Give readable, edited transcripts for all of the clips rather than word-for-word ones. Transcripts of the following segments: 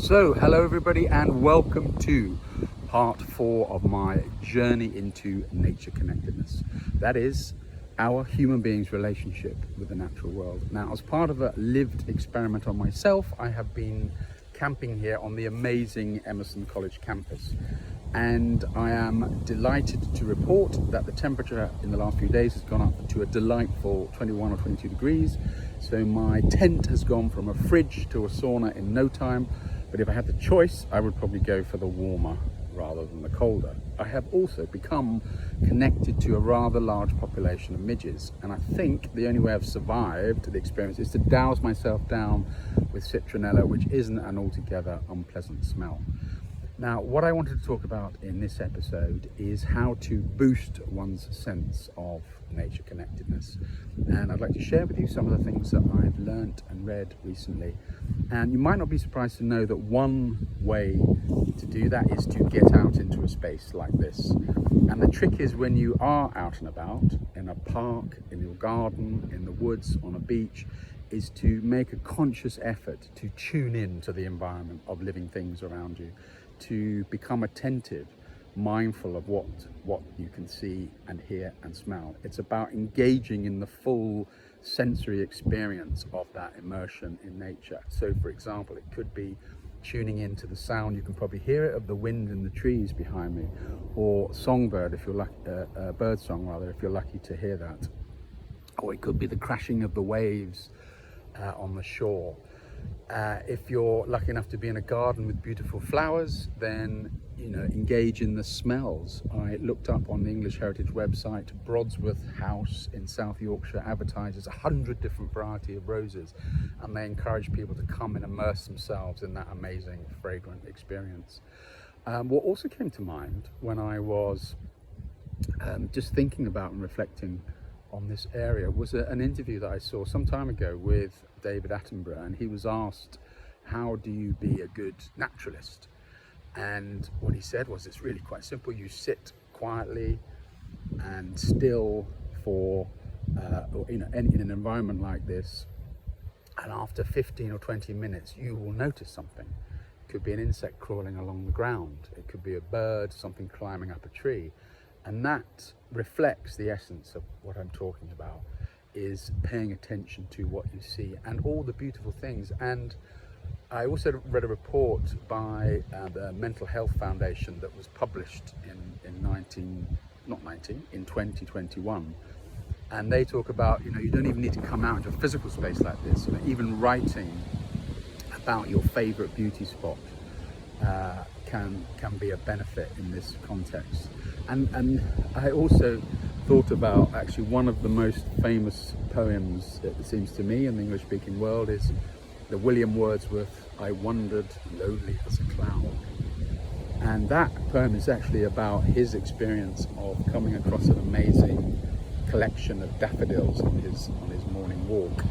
So, hello everybody and welcome to part 4 of my journey into nature connectedness. That is our human beings' relationship with the natural world. Now, as part of a lived experiment on myself, I have been camping here on the amazing Emerson College campus. And I am delighted to report that the temperature in the last few days has gone up to a delightful 21 or 22 degrees. So my tent has gone from a fridge to a sauna in no time. But if I had the choice, I would probably go for the warmer rather than the colder. I have also become connected to a rather large population of midges, and I think the only way I've survived the experience is to douse myself down with citronella, which isn't an altogether unpleasant smell. Now, what I wanted to talk about in this episode is how to boost one's sense of nature connectedness. And I'd like to share with you some of the things that I've learnt and read recently. And you might not be surprised to know that one way to do that is to get out into a space like this. And the trick is, when you are out and about, in a park, in your garden, in the woods, on a beach, is to make a conscious effort to tune in to the environment of living things around you, to become attentive, mindful of what you can see and hear and smell. It's about engaging in the full sensory experience of that immersion in nature. So for example, it could be tuning into the sound, you can probably hear it, of the wind in the trees behind me, or songbird, if you're lucky, bird song rather, if you're lucky to hear that. Or it could be the crashing of the waves on the shore. If you're lucky enough to be in a garden with beautiful flowers, then engage in the smells. I looked up on the English Heritage website. Broadsworth House in South Yorkshire advertises 100 different variety of roses, and they encourage people to come and immerse themselves in that amazing fragrant experience. What also came to mind when I was just thinking about and reflecting on this area was an interview that I saw some time ago with David Attenborough, and he was asked, how do you be a good naturalist? And what he said was, it's really quite simple. You sit quietly and still for in an environment like this, and after 15 or 20 minutes you will notice something. It could be an insect crawling along the ground, it could be a bird, something climbing up a tree. And that reflects the essence of what I'm talking about, is paying attention to what you see and all the beautiful things. And I also read a report by the Mental Health Foundation that was published in 2021. And they talk about, you don't even need to come out into a physical space like this. Even writing about your favorite beauty spot can be a benefit in this context. And I also thought about, actually, one of the most famous poems, it seems to me, in the English speaking world is the William Wordsworth I Wandered Lonely as a Cloud. And that poem is actually about his experience of coming across an amazing collection of daffodils on his morning walk.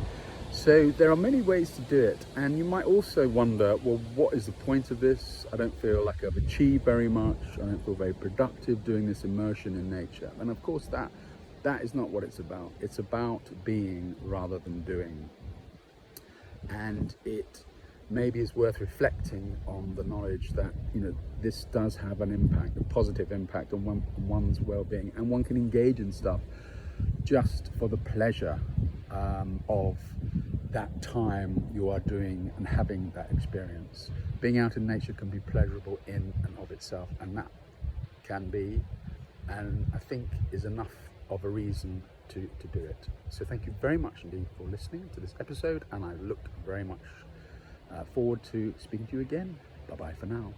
So there are many ways to do it, and you might also wonder, well, what is the point of this? I don't feel like I've achieved very much. I don't feel very productive doing this immersion in nature. And of course that is not what it's about. It's about being rather than doing. And it maybe is worth reflecting on the knowledge that this does have an impact, a positive impact on one's well-being, and one can engage in stuff just for the pleasure of that time you are doing and having that experience. Being out in nature can be pleasurable in and of itself, and that can be, and I think is enough of a reason to do it. So thank you very much indeed for listening to this episode, and I look very much forward to speaking to you again. Bye bye for now.